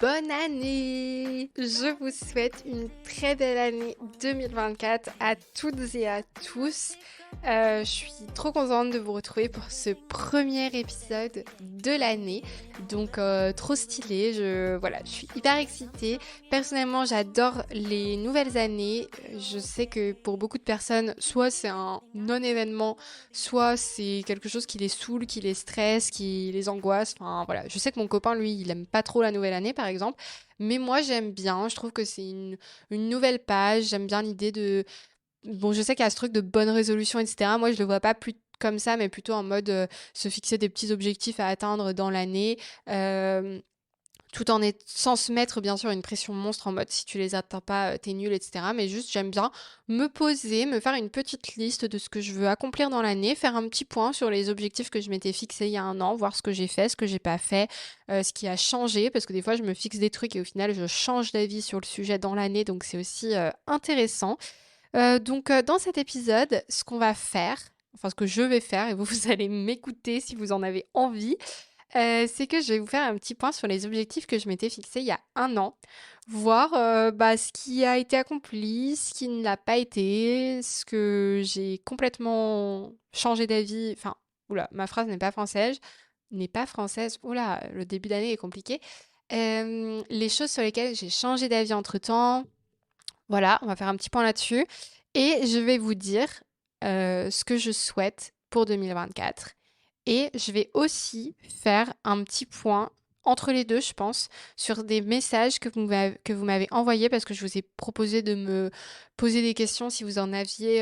Bonne année! Je vous souhaite une très belle année 2024 à toutes et à tous. Je suis trop contente de vous retrouver pour ce premier épisode de l'année. Donc trop stylé, je suis hyper excitée. Personnellement, j'adore les nouvelles années. Je sais que pour beaucoup de personnes, soit c'est un non-événement, soit c'est quelque chose qui les saoule, qui les stresse, qui les angoisse. Enfin voilà, je sais que mon copain, lui, il aime pas trop la nouvelle année, par exemple. Mais moi, j'aime bien. Je trouve que c'est une nouvelle page. J'aime bien l'idée de... Bon, je sais qu'il y a ce truc de bonne résolution, etc. Moi, je le vois pas plus comme ça, mais plutôt en mode se fixer des petits objectifs à atteindre dans l'année. Euh, Tout sans se mettre bien sûr une pression monstre en mode si tu les atteins pas, t'es nul, etc. Mais juste j'aime bien me poser, me faire une petite liste de ce que je veux accomplir dans l'année, faire un petit point sur les objectifs que je m'étais fixés il y a un an, voir ce que j'ai fait, ce que j'ai pas fait, ce qui a changé, parce que des fois je me fixe des trucs et au final je change d'avis sur le sujet dans l'année, donc c'est aussi intéressant. Dans cet épisode, ce qu'on va faire, enfin ce que je vais faire, et vous, vous allez m'écouter si vous en avez envie, c'est que je vais vous faire un petit point sur les objectifs que je m'étais fixés il y a un an, voir ce qui a été accompli, ce qui ne l'a pas été, ce que j'ai complètement changé d'avis. Enfin, oula, ma phrase n'est pas française. Oula, le début d'année est compliqué. Les choses sur lesquelles j'ai changé d'avis entre-temps. Voilà, on va faire un petit point là-dessus. Et je vais vous dire ce que je souhaite pour 2024. Et je vais aussi faire un petit point entre les deux, je pense, sur des messages que vous m'avez envoyés parce que je vous ai proposé de me poser des questions si vous en aviez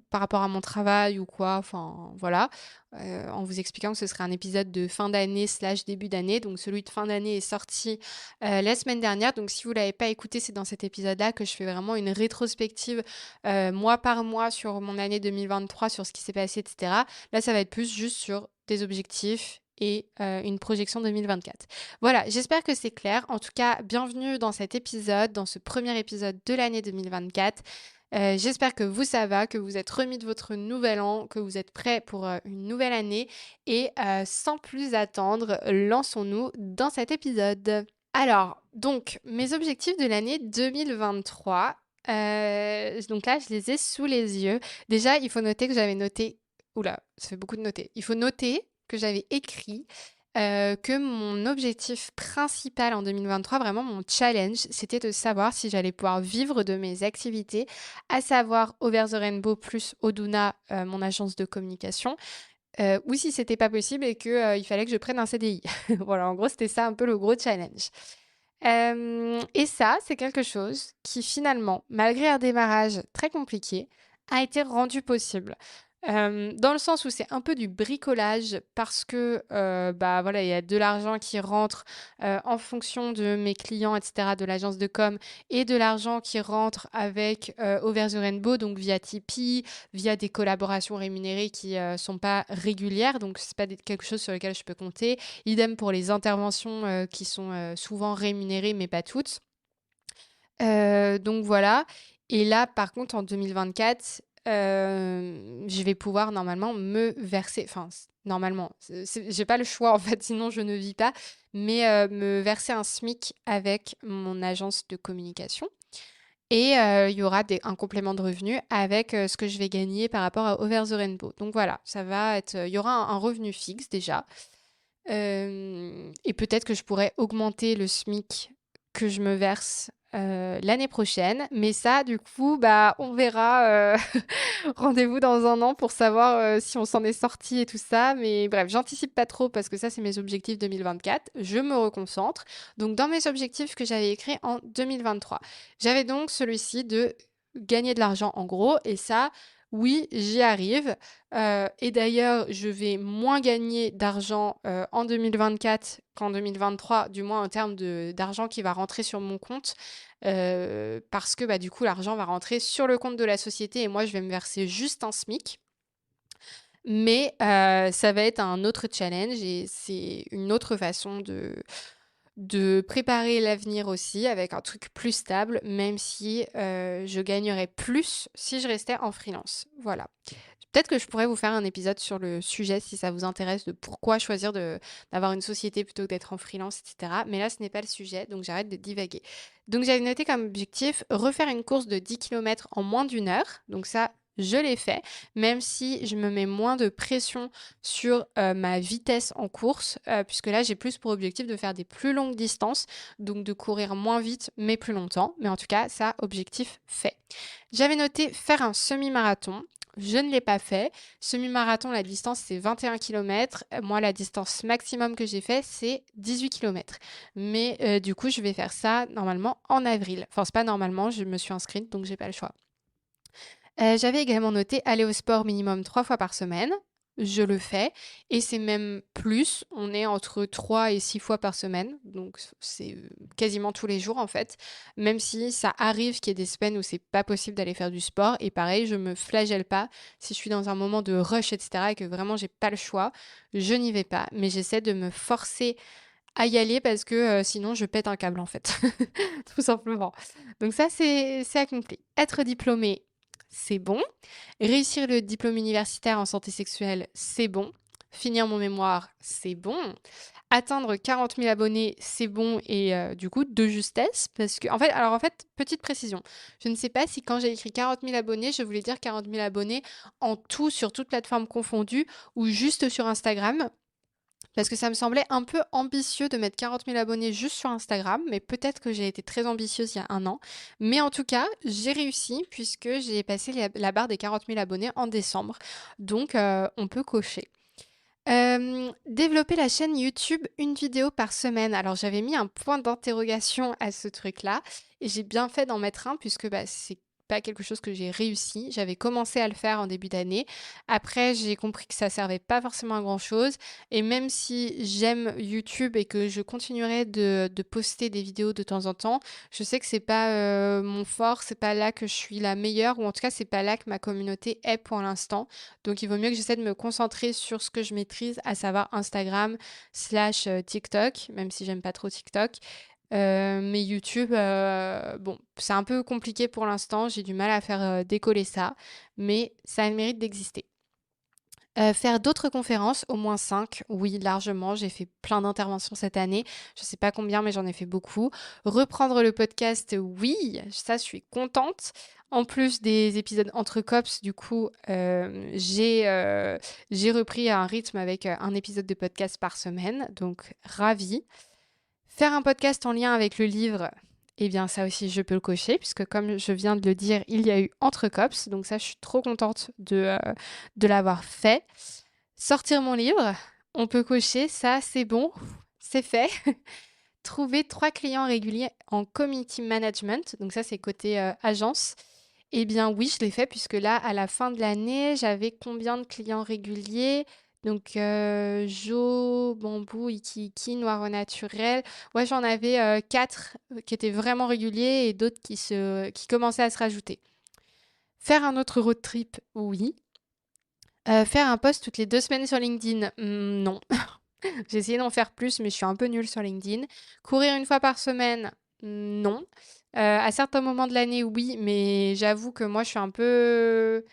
par rapport à mon travail ou quoi. Enfin, voilà. En vous expliquant que ce serait un épisode de fin d'année slash début d'année. Donc celui de fin d'année est sorti la semaine dernière. Donc si vous ne l'avez pas écouté, c'est dans cet épisode-là que je fais vraiment une rétrospective mois par mois sur mon année 2023, sur ce qui s'est passé, etc. Là, ça va être plus juste sur des objectifs et une projection 2024. Voilà, j'espère que c'est clair. En tout cas, bienvenue dans cet épisode, dans ce premier épisode de l'année 2024. J'espère que vous, ça va, que vous êtes remis de votre nouvel an, que vous êtes prêts pour une nouvelle année. Et sans plus attendre, lançons-nous dans cet épisode. Alors, donc, mes objectifs de l'année 2023. Donc là, je les ai sous les yeux. Déjà, il faut noter que j'avais noté... Oula, ça fait beaucoup de noter. Il faut noter que j'avais écrit que mon objectif principal en 2023, vraiment mon challenge, c'était de savoir si j'allais pouvoir vivre de mes activités, à savoir Over the Rainbow plus Oduna, mon agence de communication, ou si c'était pas possible et que il fallait que je prenne un CDI. Voilà, en gros, c'était ça un peu le gros challenge. Et ça, c'est quelque chose qui finalement, malgré un démarrage très compliqué, a été rendu possible. Dans le sens où c'est un peu du bricolage parce que voilà, il y a de l'argent qui rentre en fonction de mes clients, etc., de l'agence de com, et de l'argent qui rentre avec Over the Rainbow, donc via Tipeee, via des collaborations rémunérées qui sont pas régulières, donc c'est pas quelque chose sur lequel je peux compter. Idem pour les interventions qui sont souvent rémunérées, mais pas toutes. Donc voilà. Et là, par contre, en 2024, je vais pouvoir normalement me verser, enfin, normalement, j'ai pas le choix en fait, sinon je ne vis pas, mais me verser un SMIC avec mon agence de communication. Et il y aura un complément de revenu avec ce que je vais gagner par rapport à Over the Rainbow. Donc voilà, ça va être, il y aura un revenu fixe déjà. Et peut-être que je pourrais augmenter le SMIC que je me verse l'année prochaine. Mais ça, du coup, bah, on verra. Rendez-vous dans un an pour savoir si on s'en est sorti et tout ça. Mais bref, j'anticipe pas trop parce que ça, c'est mes objectifs 2024. Je me reconcentre. Donc, dans mes objectifs que j'avais écrits en 2023, j'avais donc celui-ci de gagner de l'argent en gros. Et ça, oui, j'y arrive. Et d'ailleurs, je vais moins gagner d'argent en 2024 qu'en 2023, du moins en termes d'argent qui va rentrer sur mon compte, parce que bah, du coup, l'argent va rentrer sur le compte de la société et moi, je vais me verser juste un SMIC. Mais ça va être un autre challenge et c'est une autre façon de préparer l'avenir aussi avec un truc plus stable, même si je gagnerais plus si je restais en freelance. Voilà. Peut-être que je pourrais vous faire un épisode sur le sujet si ça vous intéresse de pourquoi choisir d'avoir une société plutôt que d'être en freelance, etc. Mais là, ce n'est pas le sujet, donc j'arrête de divaguer. Donc j'avais noté comme objectif refaire une course de 10 km en moins d'une heure. Donc ça, je l'ai fait, même si je me mets moins de pression sur ma vitesse en course, puisque là, j'ai plus pour objectif de faire des plus longues distances, donc de courir moins vite, mais plus longtemps. Mais en tout cas, ça, objectif fait. J'avais noté faire un semi-marathon. Je ne l'ai pas fait. Semi-marathon, la distance, c'est 21 km. Moi, la distance maximum que j'ai fait, c'est 18 km. Mais du coup, je vais faire ça normalement en avril. Enfin, c'est pas normalement, je me suis inscrite, donc j'ai pas le choix. J'avais également noté aller au sport minimum 3 fois par semaine. Je le fais et c'est même plus. On est entre 3 et 6 fois par semaine, donc c'est quasiment tous les jours en fait. Même si ça arrive qu'il y ait des semaines où c'est pas possible d'aller faire du sport et pareil, je me flagelle pas. Si je suis dans un moment de rush, etc., et que vraiment j'ai pas le choix, je n'y vais pas. Mais j'essaie de me forcer à y aller parce que sinon je pète un câble en fait, tout simplement. Donc ça, c'est accompli. Être diplômé, c'est bon. Réussir le diplôme universitaire en santé sexuelle, c'est bon. Finir mon mémoire, c'est bon. Atteindre 40 000 abonnés, c'est bon et du coup de justesse parce que en fait, petite précision, je ne sais pas si quand j'ai écrit 40 000 abonnés, je voulais dire 40 000 abonnés en tout sur toute plateforme confondue ou juste sur Instagram. Parce que ça me semblait un peu ambitieux de mettre 40 000 abonnés juste sur Instagram, mais peut-être que j'ai été très ambitieuse il y a un an. Mais en tout cas, j'ai réussi puisque j'ai passé la barre des 40 000 abonnés en décembre. Donc, on peut cocher. Développer la chaîne YouTube, une vidéo par semaine. Alors j'avais mis un point d'interrogation à ce truc-là et j'ai bien fait d'en mettre un puisque bah, c'est pas quelque chose que j'ai réussi. J'avais commencé à le faire en début d'année. Après, j'ai compris que ça servait pas forcément à grand-chose. Et même si j'aime YouTube et que je continuerai de poster des vidéos de temps en temps, je sais que c'est pas mon fort, c'est pas là que je suis la meilleure, ou en tout cas, c'est pas là que ma communauté est pour l'instant. Donc, il vaut mieux que j'essaie de me concentrer sur ce que je maîtrise, à savoir Instagram slash TikTok, même si j'aime pas trop TikTok. Mais YouTube, bon, c'est un peu compliqué pour l'instant. J'ai du mal à faire décoller ça, mais ça a le mérite d'exister. Faire d'autres conférences, au moins 5, oui, largement. J'ai fait plein d'interventions cette année. Je sais pas combien, mais j'en ai fait beaucoup. Reprendre le podcast, oui, ça, je suis contente. En plus des épisodes entre cops, du coup, j'ai repris un rythme avec un épisode de podcast par semaine, donc ravie. Faire un podcast en lien avec le livre, eh bien ça aussi je peux le cocher, puisque comme je viens de le dire, il y a eu Entre Cops, donc ça je suis trop contente de l'avoir fait. Sortir mon livre, on peut cocher, ça c'est bon, c'est fait. Trouver 3 clients réguliers en community management, donc ça c'est côté agence. Eh bien oui, je l'ai fait puisque là, à la fin de l'année, j'avais combien de clients réguliers? Donc Jo, Bambou, Iki, Noir au Naturel. Ouais, j'en avais 4 qui étaient vraiment réguliers et d'autres qui commençaient à se rajouter. Faire un autre road trip, oui. Faire un post toutes les 2 semaines sur LinkedIn, non. J'ai essayé d'en faire plus, mais je suis un peu nulle sur LinkedIn. Courir une fois par semaine, non. À certains moments de l'année, oui, mais j'avoue que moi, je suis un peu...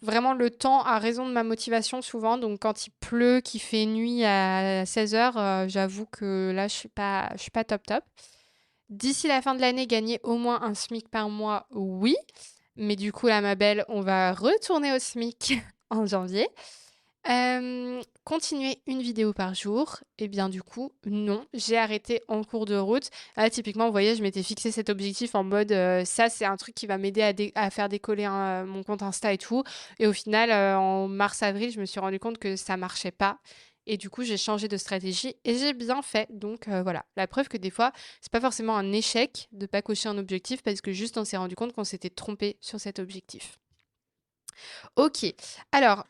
Vraiment, le temps a raison de ma motivation souvent. Donc, quand il pleut, qu'il fait nuit à 16 h, j'avoue que là, je suis pas top top. D'ici la fin de l'année, gagner au moins un SMIC par mois, oui. Mais du coup, là, ma belle, on va retourner au SMIC en janvier. Continuer une vidéo par jour, eh bien du coup, non, j'ai arrêté en cours de route. Là, typiquement, vous voyez, je m'étais fixé cet objectif en mode ça, c'est un truc qui va m'aider à faire décoller mon compte Insta et tout. Et au final, en mars-avril, je me suis rendu compte que ça marchait pas. Et du coup, j'ai changé de stratégie et j'ai bien fait. Donc voilà, la preuve que des fois, c'est pas forcément un échec de pas cocher un objectif parce que juste on s'est rendu compte qu'on s'était trompé sur cet objectif. Ok. Alors,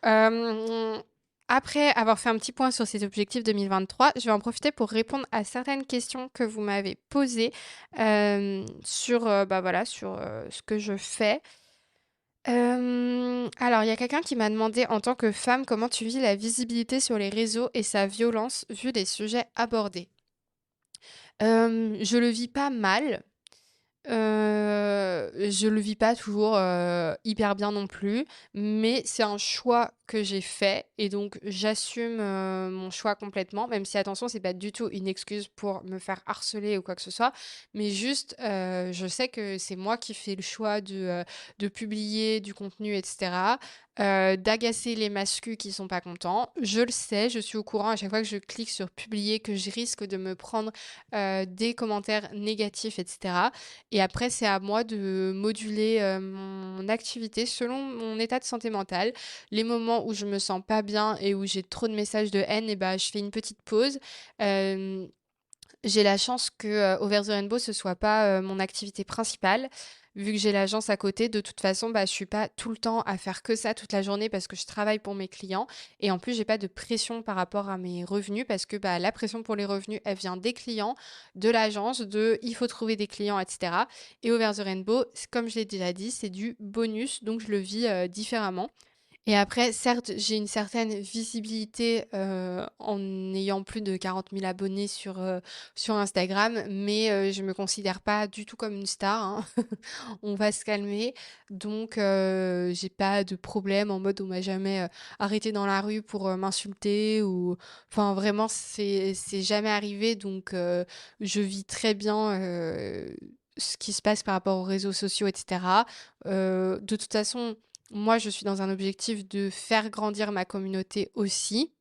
après avoir fait un petit point sur ces objectifs 2023, je vais en profiter pour répondre à certaines questions que vous m'avez posées sur, bah voilà, sur ce que je fais. Alors, il y a quelqu'un qui m'a demandé en tant que femme comment tu vis la visibilité sur les réseaux et sa violence vu les sujets abordés. Je le vis pas mal. Je le vis pas toujours, hyper bien non plus, mais c'est un choix que j'ai fait et donc j'assume, mon choix complètement, même si attention, c'est pas du tout une excuse pour me faire harceler ou quoi que ce soit, mais juste, je sais que c'est moi qui fais le choix de publier du contenu et cetera, d'agacer les masculins qui sont pas contents. Je le sais, je suis au courant à chaque fois que je clique sur publier que je risque de me prendre, des commentaires négatifs et cetera. Et après, c'est à moi de moduler, mon activité selon mon état de santé mentale. Les moments où je me sens pas bien et où j'ai trop de messages de haine et bah, je fais une petite pause. Hem J'ai la chance que, Over the Rainbow, ce soit pas, mon activité principale. Vu que j'ai l'agence à côté, de toute façon, bah, je suis pas tout le temps à faire que ça toute la journée parce que je travaille pour mes clients et en plus, j'ai pas de pression par rapport à mes revenus parce que, bah, la pression pour les revenus, elle vient des clients, de l'agence, de «il faut trouver des clients» et cetera et Over the Rainbow, c comme je l'ai déjà dit, c'est du bonus, donc je le vis, différemment. Et après, certes, j'ai une certaine visibilité, en ayant plus de 40 000 abonnés sur Instagram, mais je me considère pas du tout comme une star, hein. On va se calmer. Donc j'ai pas de problème en mode on m'a jamais, arrêtée dans la rue pour, m'insulter ou enfin vraiment c'est jamais arrivé donc je vis très bien, ce qui se passe par rapport aux réseaux sociaux et cetera. De toute façon, moi, je suis dans un objectif de faire grandir ma communauté aussi.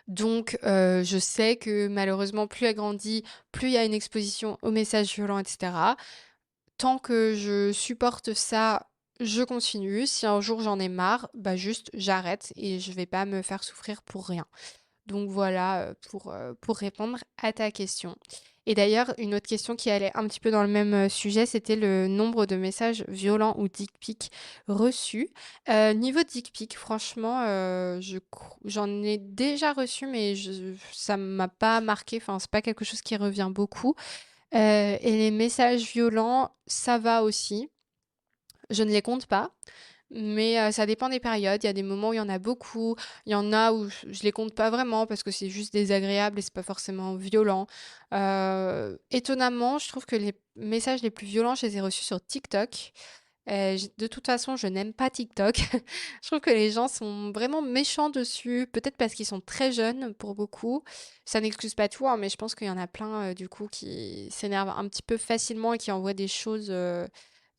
Donc, je sais que malheureusement, plus elle grandit, plus il y a une exposition aux messages violents, et cetera. Tant que je supporte ça, je continue. Si un jour j'en ai marre, bah juste j'arrête et je vais pas me faire souffrir pour rien. Donc voilà, pour répondre à ta question. Et d'ailleurs, une autre question qui allait un petit peu dans le même, sujet, c'était le nombre de messages violents ou dick pics reçus. Niveau dick pic, franchement, j'en ai déjà reçu, mais ça m'a pas marqué, enfin, c'est pas quelque chose qui revient beaucoup. Et les messages violents, ça va aussi. Je ne les compte pas. Mais ça dépend des périodes. Il y a des moments où il y en a beaucoup. Il y en a où je les compte pas vraiment parce que c'est juste désagréable et c'est pas forcément violent. Étonnamment, je trouve que les messages les plus violents, je les ai reçus sur TikTok. De toute façon, je n'aime pas TikTok. Je trouve que les gens sont vraiment méchants dessus, peut-être parce qu'ils sont très jeunes pour beaucoup. Ça n'excuse pas tout, hein, mais je pense qu'il y en a plein, du coup, qui s'énervent un petit peu facilement et qui envoient des choses,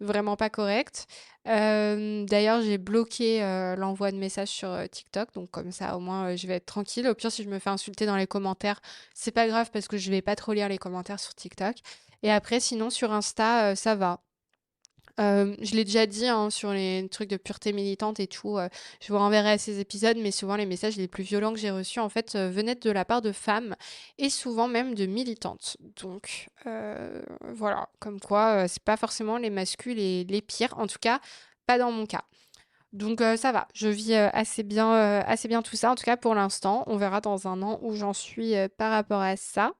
vraiment pas correctes. D'ailleurs, j'ai bloqué, l'envoi de messages sur, TikTok, donc comme ça, au moins, je vais être tranquille. Au pire, si je me fais insulter dans les commentaires, c'est pas grave parce que je vais pas trop lire les commentaires sur TikTok. Et après, sinon, sur Insta, ça va. Je l'ai déjà dit, hein, sur les trucs de pureté militante et tout, je vous renverrai à ces épisodes, mais souvent les messages les plus violents que j'ai reçus, en fait, venaient de la part de femmes et souvent même de militantes. Donc voilà, comme quoi, c'est pas forcément les masculins les pires, en tout cas, pas dans mon cas. Donc ça va, je vis, assez bien tout ça, en tout cas pour l'instant. On verra dans un an où j'en suis, par rapport à ça.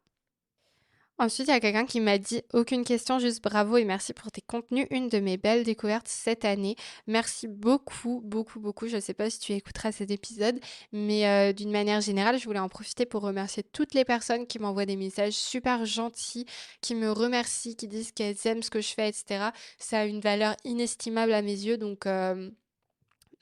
Ensuite, il y a quelqu'un qui m'a dit: «Aucune question, juste bravo et merci pour tes contenus, une de mes belles découvertes cette année». Merci beaucoup, beaucoup, beaucoup. Je ne sais pas si tu écouteras cet épisode, mais d'une manière générale, je voulais en profiter pour remercier toutes les personnes qui m'envoient des messages super gentils, qui me remercient, qui disent qu'elles aiment ce que je fais et cetera. Ça a une valeur inestimable à mes yeux, donc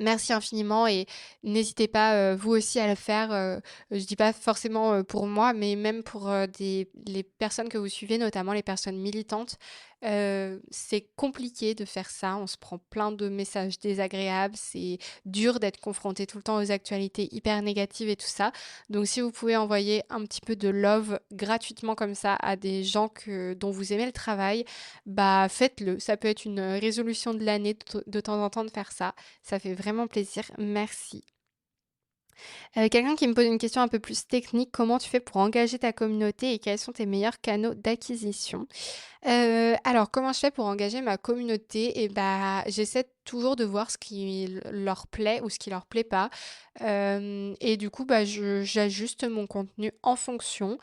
merci infiniment et n'hésitez pas, vous aussi à le faire, je dis pas forcément, pour moi, mais même pour, les personnes que vous suivez, notamment les personnes militantes. C'est compliqué de faire ça, on se prend plein de messages désagréables, c'est dur d'être confronté tout le temps aux actualités hyper négatives et tout ça. Donc si vous pouvez envoyer un petit peu de love gratuitement comme ça à des gens dont vous aimez le travail, bah faites-le. Ça peut être une résolution de l'année de temps en temps de faire ça. Ça fait vraiment plaisir, merci. Quelqu'un qui me pose une question un peu plus technique, comment tu fais pour engager ta communauté et quels sont tes meilleurs canaux d'acquisition? Alors comment je fais pour engager ma communauté? Et bah, j'essaie toujours de voir ce qui leur plaît ou ce qui leur plaît pas. Et du coup, bah, j'ajuste mon contenu en fonction.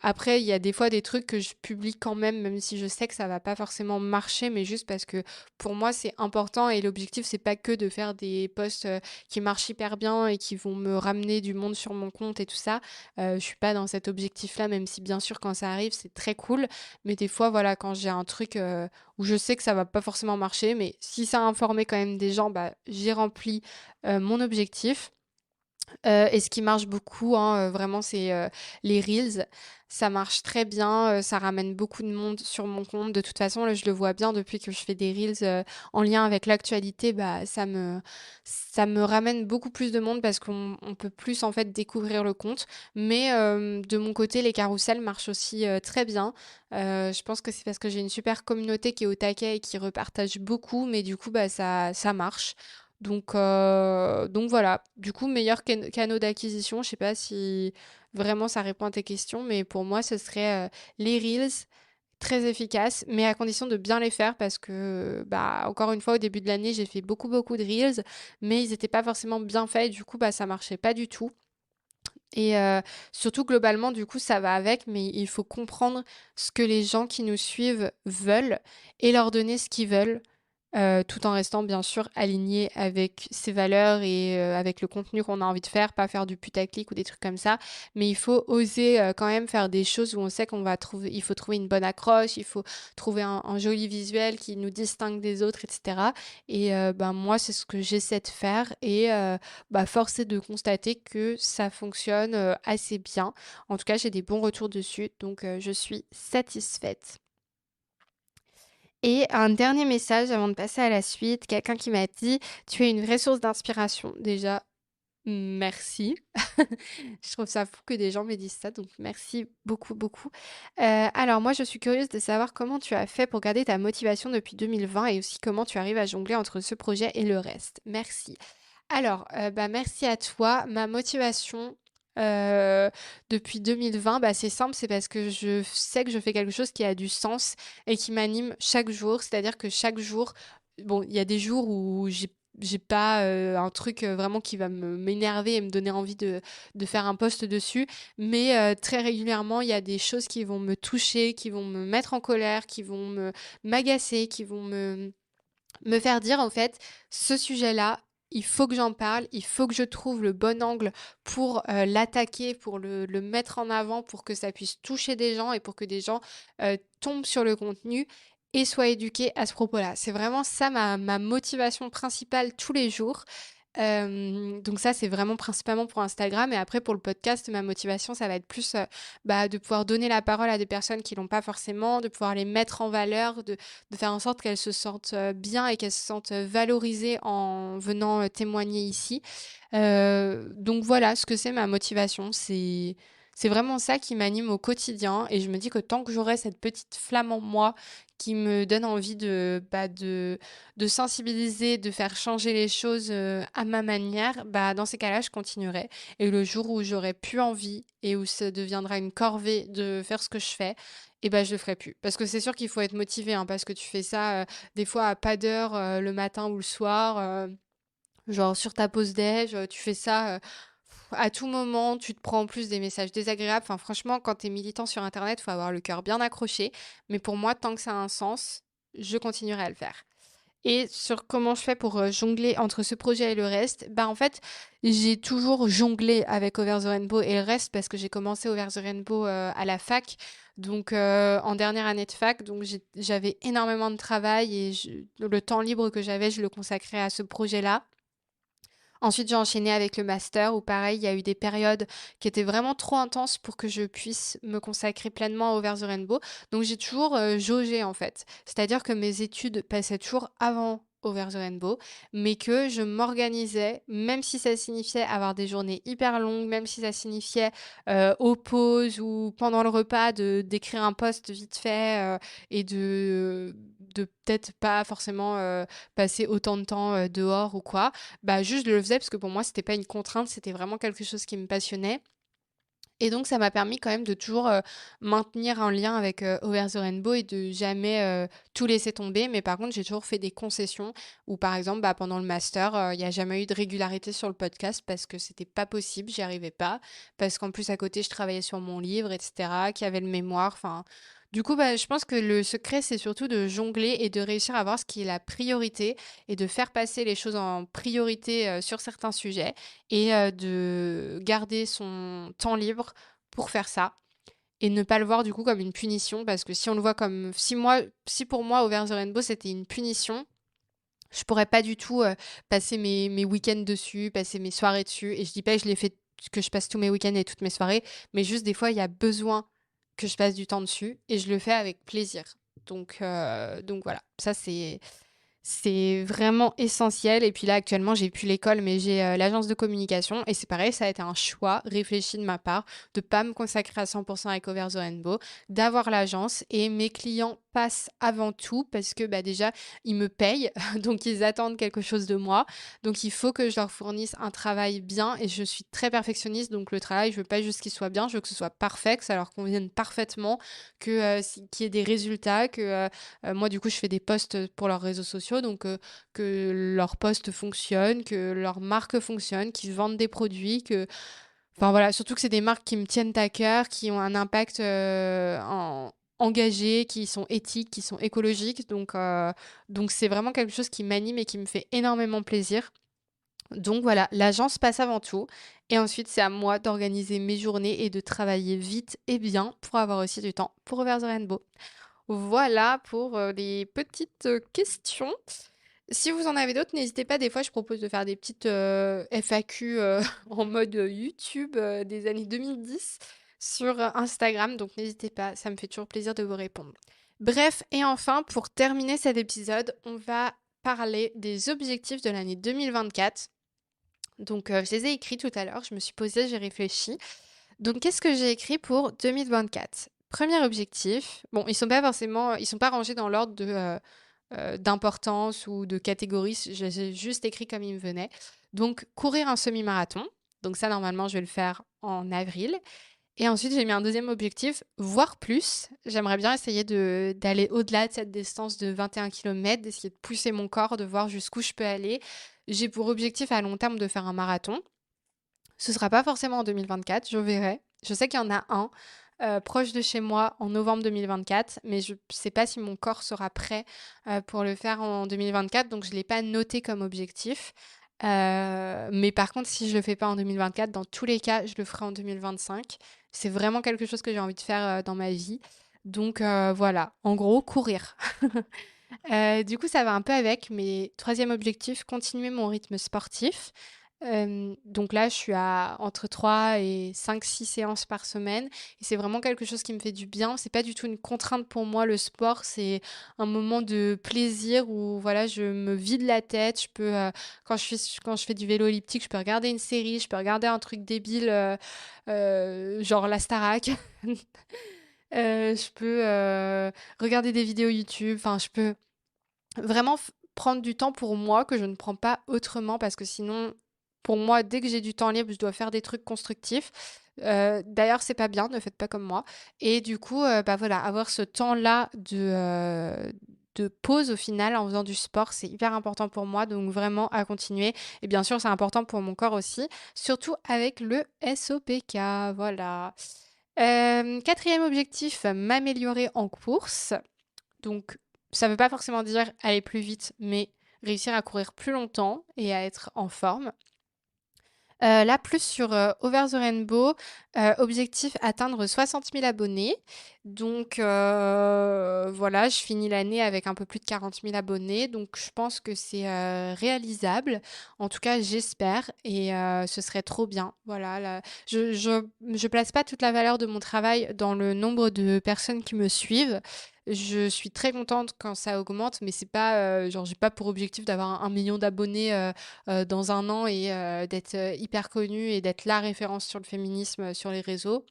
Après, il y a des fois des trucs que je publie quand même, même si je sais que ça va pas forcément marcher, mais juste parce que pour moi, c'est important et l'objectif, c'est pas que de faire des posts, qui marchent hyper bien et qui vont me ramener du monde sur mon compte et tout ça. Je suis pas dans cet objectif-là, même si bien sûr quand ça arrive, c'est très cool. Mais des fois, voilà, quand j'ai un truc, où je sais que ça va pas forcément marcher, mais si ça a informé quand même des gens, bah, j'ai rempli, mon objectif. Et ce qui marche beaucoup, hein, vraiment, c'est, les reels. Ça marche très bien, ça ramène beaucoup de monde sur mon compte. De toute façon, là, je le vois bien depuis que je fais des reels, en lien avec l'actualité, bah, ça me ramène beaucoup plus de monde parce qu'on peut plus, en fait, découvrir le compte. Mais, de mon côté, les carousels marchent aussi, très bien. Je pense que c'est parce que j'ai une super communauté qui est au taquet et qui repartage beaucoup, mais du coup, bah, ça marche. Donc voilà, du coup, meilleur canaux d'acquisition, je sais pas si vraiment ça répond à tes questions, mais pour moi, ce serait les Reels, très efficaces, mais à condition de bien les faire parce que, bah, encore une fois, au début de l'année, j'ai fait beaucoup, beaucoup de Reels, mais ils n'étaient pas forcément bien faits, et du coup, bah, ça marchait pas du tout. Et surtout, globalement, du coup, ça va avec, mais il faut comprendre ce que les gens qui nous suivent veulent et leur donner ce qu'ils veulent. Tout en restant bien sûr aligné avec ses valeurs et avec le contenu qu'on a envie de faire, pas faire du putaclic ou des trucs comme ça. Mais il faut oser, quand même faire des choses où on sait qu'on va trouver il faut trouver une bonne accroche, il faut trouver un joli visuel qui nous distingue des autres et cetera. Et ben, moi, c'est ce que j'essaie de faire et bah, force est de constater que ça fonctionne, assez bien. En tout cas, j'ai des bons retours dessus, donc je suis satisfaite. Et un dernier message avant de passer à la suite, quelqu'un qui m'a dit: «Tu es une vraie source d'inspiration». Déjà, merci. Je trouve ça fou que des gens me disent ça, donc merci beaucoup, beaucoup. Alors moi, je suis curieuse de savoir comment tu as fait pour garder ta motivation depuis 2020 et aussi comment tu arrives à jongler entre ce projet et le reste? Merci. Alors, bah, merci à toi. Ma motivation, heu, depuis 2020, bah, c'est simple, c'est parce que je sais que je fais quelque chose qui a du sens et qui m'anime chaque jour. C'est-à-dire que chaque jour, bon, il y a des jours où j'ai pas, un truc, vraiment qui va m'énerver et me donner envie de faire un post dessus. Mais, très régulièrement, il y a des choses qui vont me toucher, qui vont me mettre en colère, qui vont m'agacer, qui vont me faire dire en fait, ce sujet-là, il faut que j'en parle, il faut que je trouve le bon angle pour l'attaquer, pour le mettre en avant, pour que ça puisse toucher des gens et pour que des gens tombent sur le contenu et soient éduqués à ce propos-là. C'est vraiment ça ma motivation principale tous les jours. Donc ça, c'est vraiment principalement pour Instagram et après pour le podcast, ma motivation, ça va être plus, bah, de pouvoir donner la parole à des personnes qui l'ont pas forcément, de pouvoir les mettre en valeur, de faire en sorte qu'elles se sentent, bien et qu'elles se sentent, valorisées en venant, témoigner ici. Donc voilà ce que c'est ma motivation. C'est vraiment ça qui m'anime au quotidien et je me dis que tant que j'aurai cette petite flamme en moi qui me donne envie bah, de sensibiliser, de faire changer les choses, à ma manière, bah, dans ces cas-là, je continuerai et le jour où j'aurai plus envie et où ça deviendra une corvée de faire ce que je fais et bah, je le ferai plus. Parce que c'est sûr qu'il faut être motivé, hein, parce que tu fais ça, des fois à pas d'heure, le matin ou le soir, genre sur ta pause déj, tu fais ça, à tout moment, tu te prends en plus des messages désagréables. Enfin franchement, quand tu es militant sur internet, faut avoir le cœur bien accroché. Mais pour moi, tant que ça a un sens, je continuerai à le faire. Et sur comment je fais pour, jongler entre ce projet et le reste, bah, en fait, j'ai toujours jonglé avec Over the Rainbow et le reste parce que j'ai commencé Over the Rainbow, à la fac, donc en dernière année de fac, donc j'avais énormément de travail et le temps libre que j'avais, je le consacrais à ce projet-là. Ensuite, j'ai enchaîné avec le master où pareil, il y a eu des périodes qui étaient vraiment trop intenses pour que je puisse me consacrer pleinement à Over the Rainbow. Donc j'ai toujours jaugé en fait. C'est-à-dire que mes études passaient toujours avant Over the Rainbow, mais que je m'organisais, même si ça signifiait avoir des journées hyper longues, même si ça signifiait aux pauses ou pendant le repas d'écrire un post vite fait et de peut-être pas forcément passer autant de temps dehors ou quoi, bah, juste je le faisais parce que pour moi, c'était pas une contrainte, c'était vraiment quelque chose qui me passionnait Et donc ça m'a permis quand même de toujours, maintenir un lien avec, Over the Rainbow et de jamais, tout laisser tomber. Mais par contre, j'ai toujours fait des concessions où par exemple, bah, pendant le master, il y a jamais eu de régularité sur le podcast parce que c'était pas possible, j'y arrivais pas. Parce qu'en plus à côté, je travaillais sur mon livre et cetera, qu'il y avait le mémoire, enfin du coup, bah, je pense que le secret, c'est surtout de jongler et de réussir à voir ce qui est la priorité et de faire passer les choses en priorité, sur certains sujets et de garder son temps libre pour faire ça et ne pas le voir du coup comme une punition parce que si on le voit comme si pour moi Over the Rainbow c'était une punition, je pourrais pas du tout passer mes week-ends dessus, passer mes soirées dessus. Et je dis pas que je l'ai fait, que je passe tous mes week-ends et toutes mes soirées, mais juste des fois il y a besoin que je passe du temps dessus et je le fais avec plaisir. Donc voilà, ça c'est vraiment essentiel. Et puis là, actuellement, j'ai plus l'école, mais j'ai l'agence de communication. Et c'est pareil, ça a été un choix réfléchi de ma part de pas me consacrer à 100% avec Over the Rainbow, d'avoir l'agence. Et mes clients passent avant tout parce que bah, déjà, ils me payent, donc ils attendent quelque chose de moi. Donc il faut que je leur fournisse un travail bien. Et je suis très perfectionniste, donc le travail, je veux pas juste qu'il soit bien, je veux que ce soit parfait, que ça leur convienne parfaitement, qu'il y ait des résultats, que moi, du coup, je fais des posts pour leurs réseaux sociaux, donc que leurs posts fonctionnent, que leur marque fonctionne, qu'ils vendent des produits, que... Enfin voilà, surtout que c'est des marques qui me tiennent à cœur, qui ont un impact engagé, qui sont éthiques, qui sont écologiques. Donc c'est vraiment quelque chose qui m'anime et qui me fait énormément plaisir. Donc voilà, l'agence passe avant tout. Et ensuite, c'est à moi d'organiser mes journées et de travailler vite et bien pour avoir aussi du temps pour Over the Rainbow. Voilà pour les petites questions. Si vous en avez d'autres, n'hésitez pas. Des fois, je propose de faire des petites FAQ en mode YouTube des années 2010 sur Instagram. Donc, n'hésitez pas. Ça me fait toujours plaisir de vous répondre. Bref, et enfin, pour terminer cet épisode, on va parler des objectifs de l'année 2024. Donc, je les ai écrits tout à l'heure. Je me suis posée, j'ai réfléchi. Donc, qu'est-ce que j'ai écrit pour 2024? Premier objectif, bon, ils sont pas rangés dans l'ordre d'importance ou de catégorie, je les ai juste écrits comme ils me venaient. Donc, courir un semi-marathon. Donc ça, normalement, je vais le faire en avril. Et ensuite, j'ai mis un deuxième objectif, voir plus. J'aimerais bien essayer d'aller au-delà de cette distance de 21 km, d'essayer de pousser mon corps, de voir jusqu'où je peux aller. J'ai pour objectif à long terme de faire un marathon. Ce sera pas forcément en 2024, je verrai. Je sais qu'il y en a un proche de chez moi en novembre 2024, mais je sais pas si mon corps sera prêt pour le faire en 2024, donc je l'ai pas noté comme objectif. Mais par contre, si je le fais pas en 2024, dans tous les cas, je le ferai en 2025. C'est vraiment quelque chose que j'ai envie de faire dans ma vie. Donc voilà, en gros, courir. Du coup, ça va un peu avec mes troisième objectif, continuer mon rythme sportif. Donc là, je suis à entre 3 et 5-6 séances par semaine et c'est vraiment quelque chose qui me fait du bien. C'est pas du tout une contrainte pour moi, le sport, c'est un moment de plaisir où voilà, je me vide la tête. Quand je fais du vélo elliptique, je peux regarder une série, je peux regarder un truc débile, genre la Starac. Je peux regarder des vidéos YouTube, enfin, je peux vraiment prendre du temps pour moi que je ne prends pas autrement parce que sinon, pour moi, dès que j'ai du temps libre, je dois faire des trucs constructifs. D'ailleurs, c'est pas bien, ne faites pas comme moi. Et du coup, bah voilà, avoir ce temps-là de pause au final en faisant du sport, c'est hyper important pour moi, donc vraiment à continuer. Et bien sûr, c'est important pour mon corps aussi, surtout avec le SOPK, voilà. Quatrième objectif, m'améliorer en course. Donc, ça ne veut pas forcément dire aller plus vite, mais réussir à courir plus longtemps et à être en forme. Là, plus sur Over the Rainbow, objectif atteindre 60 000 abonnés. Donc voilà, je finis l'année avec un peu plus de 40 000 abonnés. Donc je pense que c'est réalisable. En tout cas, j'espère. Et ce serait trop bien. Voilà, là, je place pas toute la valeur de mon travail dans le nombre de personnes qui me suivent. Je suis très contente quand ça augmente, mais c'est pas genre j'ai pas pour objectif d'avoir 1 million d'abonnés dans un an et d'être hyper connue et d'être la référence sur le féminisme sur les réseaux.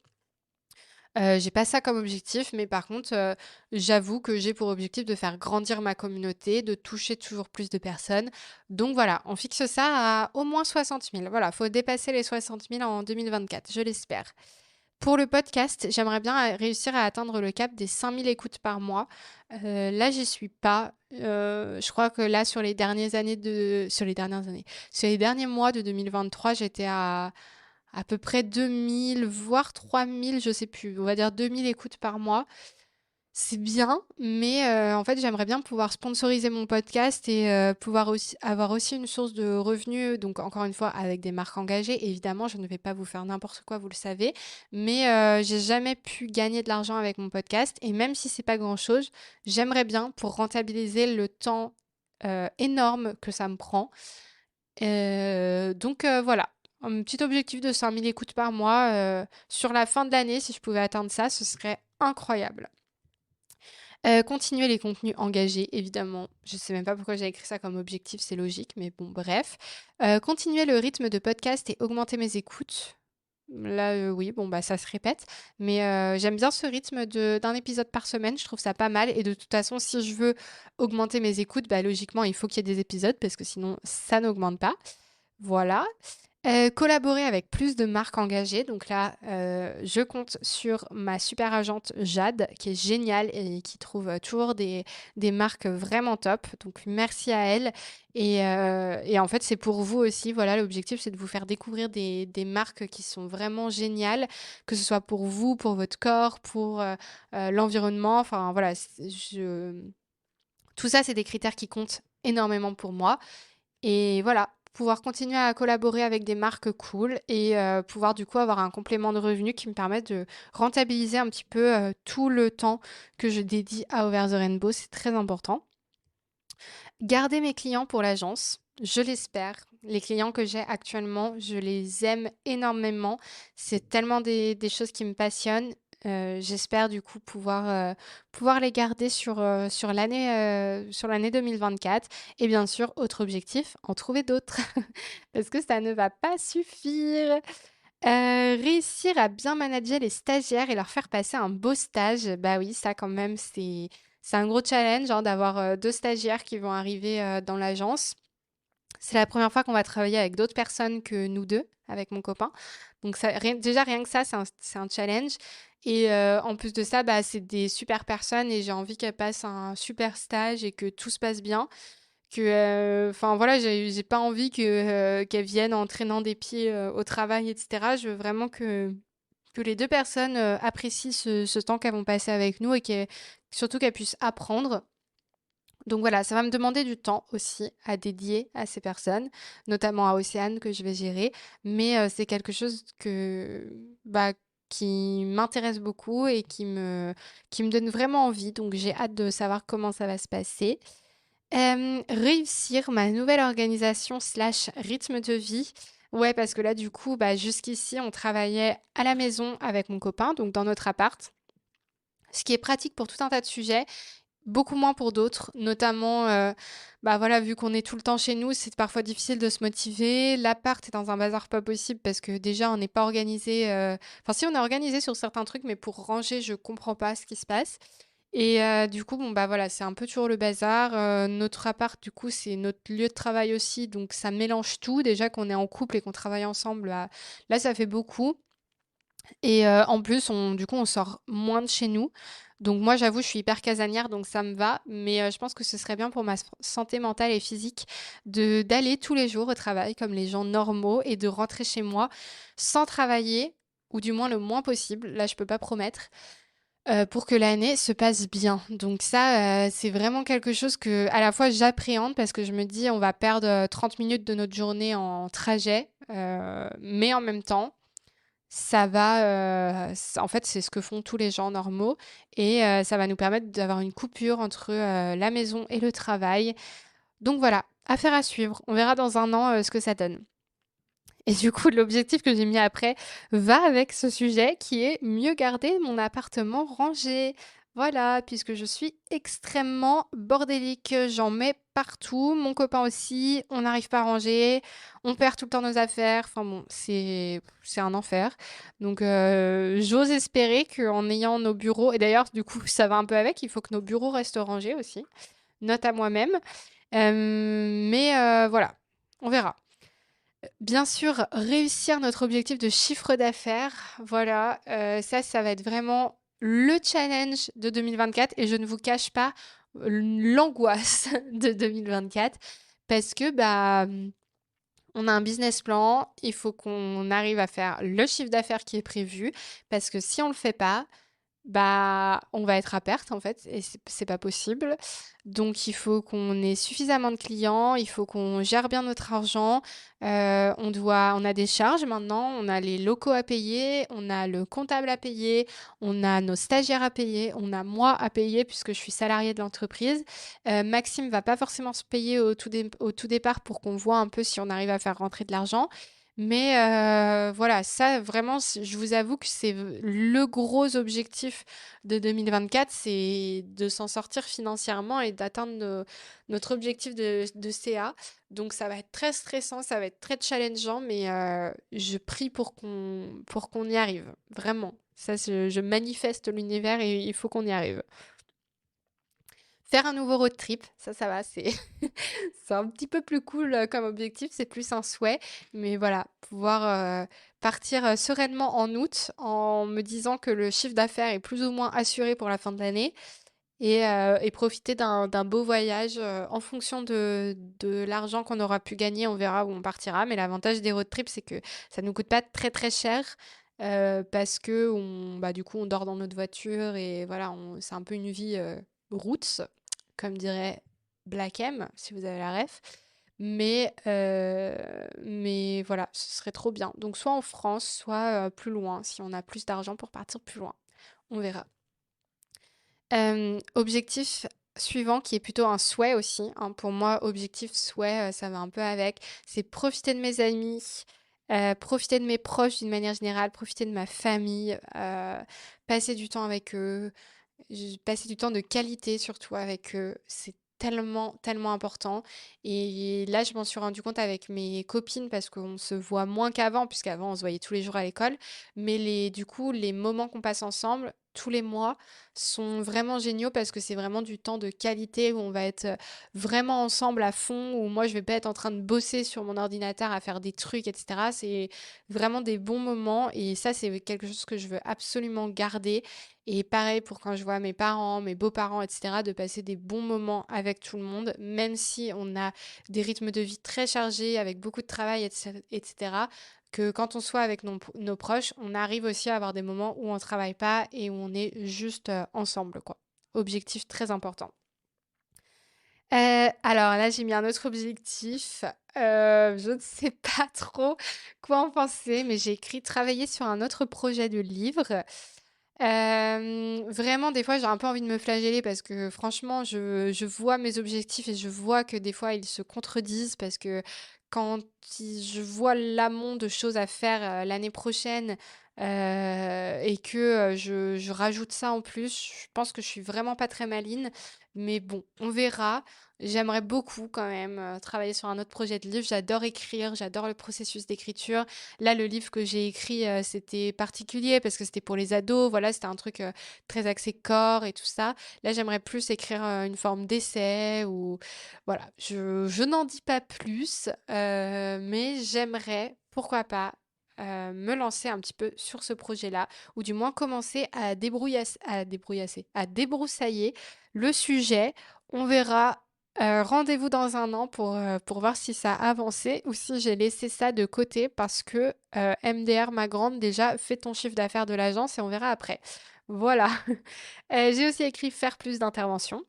J'ai pas ça comme objectif, mais par contre, j'avoue que j'ai pour objectif de faire grandir ma communauté, de toucher toujours plus de personnes. Donc voilà, on fixe ça à au moins 60 000. Voilà, faut dépasser les 60 000 en 2024, je l'espère. Pour le podcast, j'aimerais bien réussir à atteindre le cap des 5000 écoutes par mois. Là, j'y suis pas. Je crois que là, sur les derniers mois de 2023, j'étais à peu près 2000, voire 3000, je sais plus. On va dire 2000 écoutes par mois. C'est bien, mais en fait, j'aimerais bien pouvoir sponsoriser mon podcast et pouvoir aussi avoir aussi une source de revenus, donc encore une fois avec des marques engagées. Évidemment, je ne vais pas vous faire n'importe quoi, vous le savez, mais j'ai jamais pu gagner de l'argent avec mon podcast et même si c'est pas grand-chose, j'aimerais bien pour rentabiliser le temps, énorme que ça me prend. Voilà, un petit objectif de 5000 écoutes par mois, sur la fin de l'année, si je pouvais atteindre ça, ce serait incroyable. Continuer les contenus engagés, évidemment. Je sais même pas pourquoi j'ai écrit ça comme objectif, c'est logique, mais bon, bref. Continuer le rythme de podcast et augmenter mes écoutes. Là, oui, bon, bah, ça se répète, mais j'aime bien ce rythme d'un épisode par semaine, je trouve ça pas mal et de toute façon, si je veux augmenter mes écoutes, bah, logiquement, il faut qu'il y ait des épisodes parce que sinon ça n'augmente pas. Voilà. Collaborer avec plus de marques engagées. Donc là, je compte sur ma super agente Jade, qui est géniale et qui trouve toujours des marques vraiment top. Donc merci à elle. Et en fait, c'est pour vous aussi. Voilà, l'objectif, c'est de vous faire découvrir des marques qui sont vraiment géniales, que ce soit pour vous, pour votre corps, pour l'environnement. Enfin, voilà, tout ça, c'est des critères qui comptent énormément pour moi. Et voilà, pouvoir continuer à collaborer avec des marques cool et pouvoir du coup avoir un complément de revenus qui me permette de rentabiliser un petit peu tout le temps que je dédie à Over the Rainbow, c'est très important. Garder mes clients pour l'agence, je l'espère. Les clients que j'ai actuellement, je les aime énormément. C'est tellement des choses qui me passionnent. J'espère du coup pouvoir les garder sur l'année 2024. Et bien sûr, autre objectif, en trouver d'autres. Parce que ça ne va pas suffire. Réussir à bien manager les stagiaires et leur faire passer un beau stage, bah oui, ça quand même, c'est un gros challenge, hein, d'avoir 2 stagiaires qui vont arriver, dans l'agence. C'est la première fois qu'on va travailler avec d'autres personnes que nous 2, avec mon copain. Donc ça rien que ça, c'est un challenge et en plus de ça, bah, c'est des super personnes et j'ai envie qu'elles passent un super stage et que tout se passe bien. Enfin voilà, j'ai pas envie qu'elles viennent en traînant des pieds, au travail et cetera. Je veux vraiment que les 2 personnes, apprécient ce temps qu'elles vont passer avec nous et surtout qu'elles puissent apprendre. Donc voilà, ça va me demander du temps aussi à dédier à ces personnes, notamment à Océane que je vais gérer, mais c'est quelque chose bah, qui m'intéresse beaucoup et qui me donne vraiment envie, donc j'ai hâte de savoir comment ça va se passer. Réussir ma nouvelle organisation slash rythme de vie. Ouais, parce que là, du coup, bah, jusqu'ici, on travaillait à la maison avec mon copain, donc dans notre appart, ce qui est pratique pour tout un tas de sujets, beaucoup moins pour d'autres, notamment, bah voilà, vu qu'on est tout le temps chez nous, c'est parfois difficile de se motiver. L'appart est dans un bazar pas possible parce que déjà, on n'est pas organisé. Enfin, si, on est organisé sur certains trucs, mais pour ranger, je comprends pas ce qui se passe. Et du coup, bon, bah voilà, c'est un peu toujours le bazar. Notre appart, du coup, c'est notre lieu de travail aussi, donc ça mélange tout. Déjà qu'on est en couple et qu'on travaille ensemble, là, ça fait beaucoup. Et en plus, du coup, on sort moins de chez nous. Donc moi, j'avoue, je suis hyper casanière, donc ça me va. Mais je pense que ce serait bien pour ma santé mentale et physique d'aller tous les jours au travail comme les gens normaux et de rentrer chez moi sans travailler, ou du moins le moins possible. Là, je peux pas promettre. Pour que l'année se passe bien. Donc ça, c'est vraiment quelque chose que à la fois j'appréhende parce que je me dis: «On va perdre, 30 minutes de notre journée en trajet», mais en même temps, ça va, en fait, c'est ce que font tous les gens normaux et ça va nous permettre d'avoir une coupure entre, la maison et le travail. Donc voilà, affaire à suivre. On verra dans un an, ce que ça donne. Et du coup, l'objectif que j'ai mis après va avec ce sujet qui est mieux garder mon appartement rangé. Voilà, puisque je suis extrêmement bordélique, j'en mets partout, mon copain aussi, on n'arrive pas à ranger, on perd tout le temps nos affaires, enfin bon, c'est un enfer. Donc j'ose espérer qu'en ayant nos bureaux, et d'ailleurs du coup ça va un peu avec, il faut que nos bureaux restent rangés aussi, note à moi-même. Mais voilà, on verra. Bien sûr, réussir notre objectif de chiffre d'affaires, voilà, ça va être vraiment le challenge de 2024 et je ne vous cache pas l'angoisse de 2024 parce que, on a un business plan, il faut qu'on arrive à faire le chiffre d'affaires qui est prévu parce que si on le fait pas, on va être à perte en fait et c'est pas possible. Donc il faut qu'on ait suffisamment de clients, il faut qu'on gère bien notre argent. On a des charges maintenant, on a les locaux à payer, on a le comptable à payer, on a nos stagiaires à payer, on a moi à payer puisque je suis salariée de l'entreprise. Maxime va pas forcément se payer au tout départ pour qu'on voit un peu si on arrive à faire rentrer de l'argent. Mais voilà, ça vraiment, je vous avoue que c'est le gros objectif de 2024, c'est de s'en sortir financièrement et d'atteindre notre objectif de CA. Donc ça va être très stressant, ça va être très challengeant, mais je prie pour qu'on y arrive, vraiment. Ça, je manifeste l'univers et il faut qu'on y arrive. Faire un nouveau road trip, ça va, c'est c'est un petit peu plus cool comme objectif, c'est plus un souhait. Mais voilà, pouvoir partir sereinement en août en me disant que le chiffre d'affaires est plus ou moins assuré pour la fin de l'année et profiter d'un beau voyage en fonction de l'argent qu'on aura pu gagner, on verra où on partira. Mais l'avantage des road trips, c'est que ça nous coûte pas très très cher. Parce que du coup on dort dans notre voiture et voilà c'est un peu une vie roots comme dirait Black M, si vous avez la ref. Mais voilà, ce serait trop bien. Donc soit en France, soit plus loin, si on a plus d'argent pour partir plus loin. On verra. Objectif suivant, qui est plutôt un souhait aussi, hein. Pour moi, objectif, souhait, ça va un peu avec. C'est profiter de mes amis, profiter de mes proches d'une manière générale, profiter de ma famille, passer du temps avec eux, passer du temps de qualité surtout avec eux. C'est tellement, tellement important. Et là, je m'en suis rendu compte avec mes copines parce qu'on se voit moins qu'avant, puisqu'avant, on se voyait tous les jours à l'école. Mais du coup, les moments qu'on passe ensemble, tous les mois, sont vraiment géniaux parce que c'est vraiment du temps de qualité où on va être vraiment ensemble à fond, où moi, je vais pas être en train de bosser sur mon ordinateur à faire des trucs, etc. C'est vraiment des bons moments et ça, c'est quelque chose que je veux absolument garder. Et pareil pour quand je vois mes parents, mes beaux-parents, etc., de passer des bons moments avec tout le monde, même si on a des rythmes de vie très chargés, avec beaucoup de travail, etc., que quand on soit avec nos proches, on arrive aussi à avoir des moments où on ne travaille pas et où on est juste ensemble, quoi. Objectif très important. Alors là, j'ai mis un autre objectif. Je ne sais pas trop quoi en penser, mais j'ai écrit travailler sur un autre projet de livre. Vraiment, des fois, j'ai un peu envie de me flageller parce que franchement, je vois mes objectifs et je vois que des fois, ils se contredisent parce que quand je vois l'amont de choses à faire l'année prochaine et que je rajoute ça en plus, je pense que je suis vraiment pas très maline. Mais bon, on verra. J'aimerais beaucoup quand même travailler sur un autre projet de livre. J'adore écrire, j'adore le processus d'écriture. Là, le livre que j'ai écrit, c'était particulier parce que c'était pour les ados. Voilà, c'était un truc très axé corps et tout ça. Là, j'aimerais plus écrire une forme d'essai ou voilà. Je n'en dis pas plus, mais j'aimerais, pourquoi pas, me lancer un petit peu sur ce projet-là, ou du moins commencer à débroussailler le sujet. On verra. Rendez-vous dans un an pour voir si ça a avancé ou si j'ai laissé ça de côté parce que MDR, ma grande, déjà, fais ton chiffre d'affaires de l'agence et on verra après. Voilà. J'ai aussi écrit faire plus d'interventions.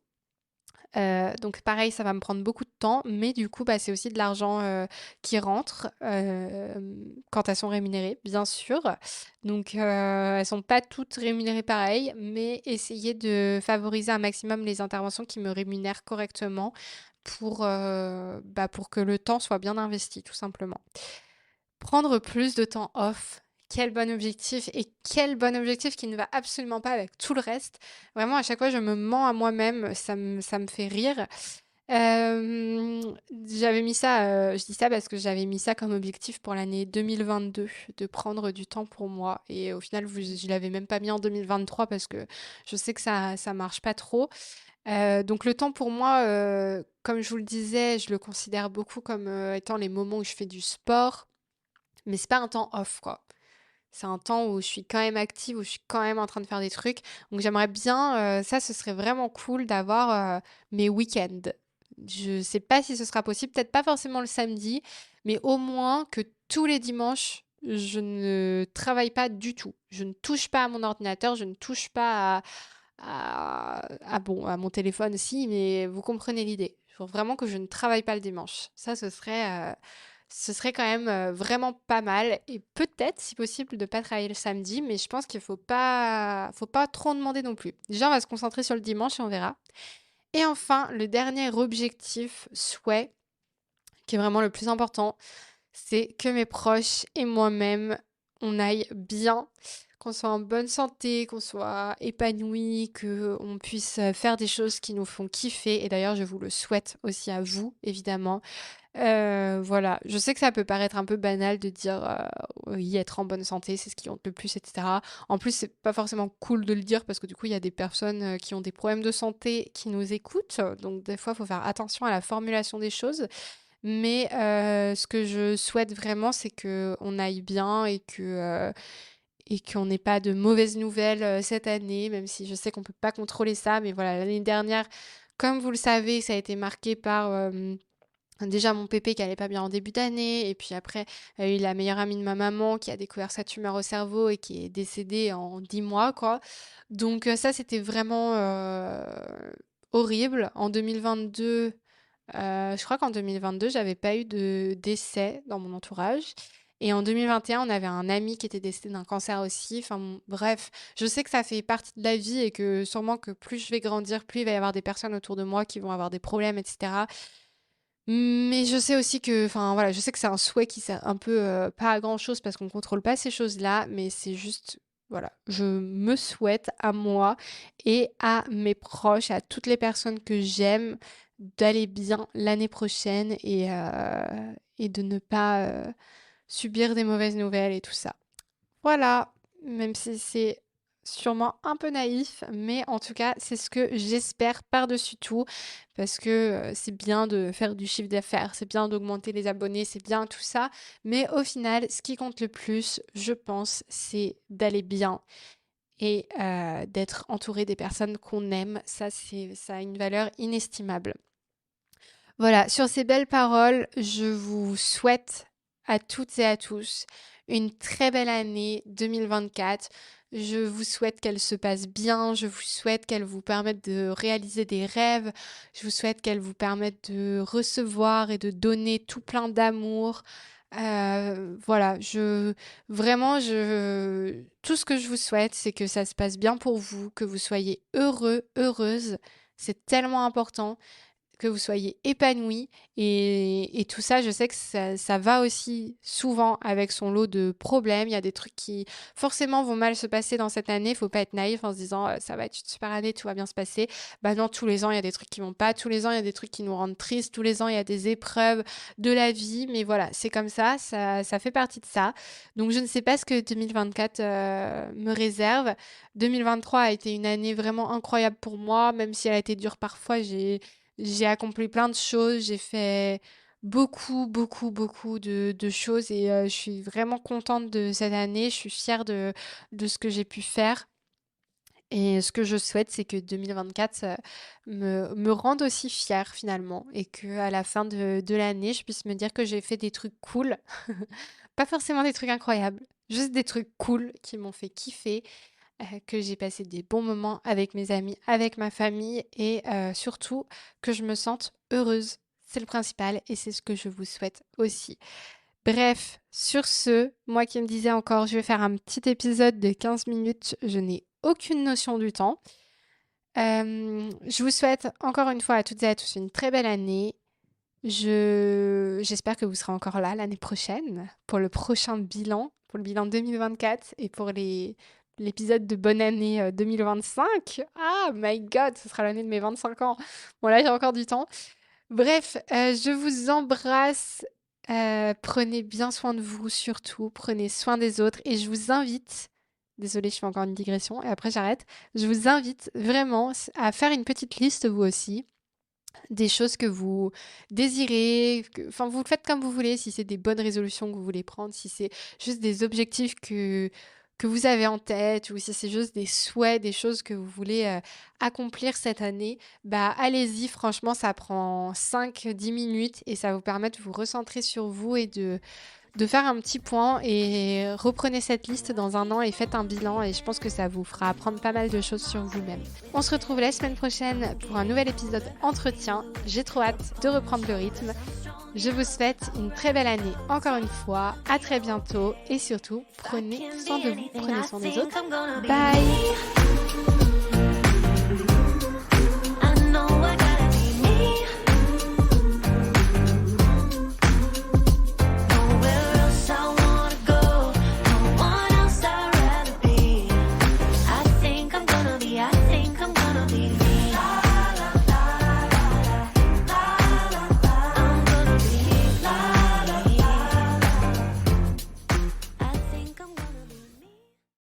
Donc pareil, ça va me prendre beaucoup de temps, mais du coup, c'est aussi de l'argent qui rentre quand elles sont rémunérées, bien sûr. Donc elles sont pas toutes rémunérées pareil, mais essayer de favoriser un maximum les interventions qui me rémunèrent correctement pour que le temps soit bien investi, tout simplement. Prendre plus de temps off. Quel bon objectif et quel bon objectif qui ne va absolument pas avec tout le reste. Vraiment, à chaque fois, je me mens à moi-même, ça me fait rire. J'avais mis ça, je dis ça parce que j'avais mis ça comme objectif pour l'année 2022, de prendre du temps pour moi. Et au final, je l'avais même pas mis en 2023 parce que je sais que ça marche pas trop. Donc le temps pour moi, comme je vous le disais, je le considère beaucoup comme, étant les moments où je fais du sport, mais c'est pas un temps off, quoi. C'est un temps où je suis quand même active, où je suis quand même en train de faire des trucs. Donc j'aimerais bien, ça, ce serait vraiment cool d'avoir mes week-ends. Je sais pas si ce sera possible, peut-être pas forcément le samedi, mais au moins que tous les dimanches, je ne travaille pas du tout. Je ne touche pas à mon ordinateur, je ne touche pas bon, à mon téléphone aussi, mais vous comprenez l'idée. Il faut vraiment que je ne travaille pas le dimanche. Ça, ce serait quand même vraiment pas mal. Et peut-être, si possible, de pas travailler le samedi, mais je pense qu'il faut pas trop demander non plus. Déjà, on va se concentrer sur le dimanche et on verra. Et enfin, le dernier objectif, souhait, qui est vraiment le plus important, c'est que mes proches et moi-même, on aille bien, qu'on soit en bonne santé, qu'on soit épanoui, qu'on puisse faire des choses qui nous font kiffer. Et d'ailleurs, je vous le souhaite aussi à vous, évidemment. Voilà, je sais que ça peut paraître un peu banal de dire oui, être en bonne santé, c'est ce qui compte le plus, etc. En plus, c'est pas forcément cool de le dire parce que du coup, il y a des personnes qui ont des problèmes de santé qui nous écoutent. Donc, des fois, il faut faire attention à la formulation des choses. Mais ce que je souhaite vraiment, c'est que on aille bien et qu'on n'ait pas de mauvaises nouvelles cette année, même si je sais qu'on peut pas contrôler ça. Mais voilà, l'année dernière, comme vous le savez, ça a été marqué par déjà mon pépé qui allait pas bien en début d'année, et puis après, il y a eu la meilleure amie de ma maman qui a découvert sa tumeur au cerveau et qui est décédée en 10 mois, quoi. Donc ça, c'était vraiment horrible. En 2022, je crois qu'en 2022, j'avais pas eu de décès dans mon entourage. Et en 2021, on avait un ami qui était décédé d'un cancer aussi. Enfin bon, bref, je sais que ça fait partie de la vie et que sûrement que plus je vais grandir, plus il va y avoir des personnes autour de moi qui vont avoir des problèmes, etc. Mais je sais aussi que, enfin voilà, je sais que c'est un souhait qui sert un peu pas à grand-chose parce qu'on contrôle pas ces choses-là, mais c'est juste, voilà, je me souhaite à moi et à mes proches, à toutes les personnes que j'aime, d'aller bien l'année prochaine et de ne pas subir des mauvaises nouvelles et tout ça. Voilà, même si c'est sûrement un peu naïf, mais en tout cas, c'est ce que j'espère par-dessus tout, parce que c'est bien de faire du chiffre d'affaires, c'est bien d'augmenter les abonnés, c'est bien tout ça, mais au final, ce qui compte le plus, je pense, c'est d'aller bien et d'être entouré des personnes qu'on aime. Ça a une valeur inestimable. Voilà, sur ces belles paroles, je vous souhaite à toutes et à tous une très belle année 2024. Je vous souhaite qu'elle se passe bien, je vous souhaite qu'elle vous permette de réaliser des rêves, je vous souhaite qu'elle vous permette de recevoir et de donner tout plein d'amour. Voilà, tout ce que je vous souhaite, c'est que ça se passe bien pour vous, que vous soyez heureux, heureuse. C'est tellement important que vous soyez épanoui et tout ça, je sais que ça va aussi souvent avec son lot de problèmes. Il y a des trucs qui forcément vont mal se passer dans cette année. Faut pas être naïf en se disant ça va être une super année, tout va bien se passer. Bah non, tous les ans il y a des trucs qui vont pas, tous les ans il y a des trucs qui nous rendent tristes, tous les ans il y a des épreuves de la vie. Mais voilà, c'est comme ça fait partie de ça. Donc je ne sais pas ce que 2024 me réserve. 2023 a été une année vraiment incroyable pour moi, même si elle a été dure parfois. J'ai accompli plein de choses, j'ai fait beaucoup, beaucoup, beaucoup de choses et je suis vraiment contente de cette année. Je suis fière de ce que j'ai pu faire. Et ce que je souhaite, c'est que 2024 me rende aussi fière finalement et que à la fin de l'année, je puisse me dire que j'ai fait des trucs cool. Pas forcément des trucs incroyables, juste des trucs cool qui m'ont fait kiffer, que j'ai passé des bons moments avec mes amis, avec ma famille et surtout que je me sente heureuse. C'est le principal et c'est ce que je vous souhaite aussi. Bref, sur ce, moi qui me disais encore, je vais faire un petit épisode de 15 minutes, je n'ai aucune notion du temps. Je vous souhaite encore une fois à toutes et à tous une très belle année. J'espère que vous serez encore là l'année prochaine pour le prochain bilan, pour le bilan 2024 et pour l'épisode de bonne année 2025. Ah my god, ce sera l'année de mes 25 ans. Bon là j'ai encore du temps. Bref, je vous embrasse. Prenez bien soin de vous surtout, prenez soin des autres et je vous invite Désolée, je fais encore une digression et après j'arrête. Je vous invite vraiment à faire une petite liste vous aussi des choses que vous désirez, enfin vous le faites comme vous voulez, si c'est des bonnes résolutions que vous voulez prendre, si c'est juste des objectifs que vous avez en tête ou si c'est juste des souhaits, des choses que vous voulez accomplir cette année, bah allez-y, franchement ça prend 5-10 minutes et ça vous permet de vous recentrer sur vous et de faire un petit point et reprenez cette liste dans un an et faites un bilan et je pense que ça vous fera apprendre pas mal de choses sur vous-même. On se retrouve la semaine prochaine pour un nouvel épisode entretien. J'ai trop hâte de reprendre le rythme. Je vous souhaite une très belle année encore une fois. À très bientôt et surtout, prenez soin de vous, prenez soin des autres. Bye!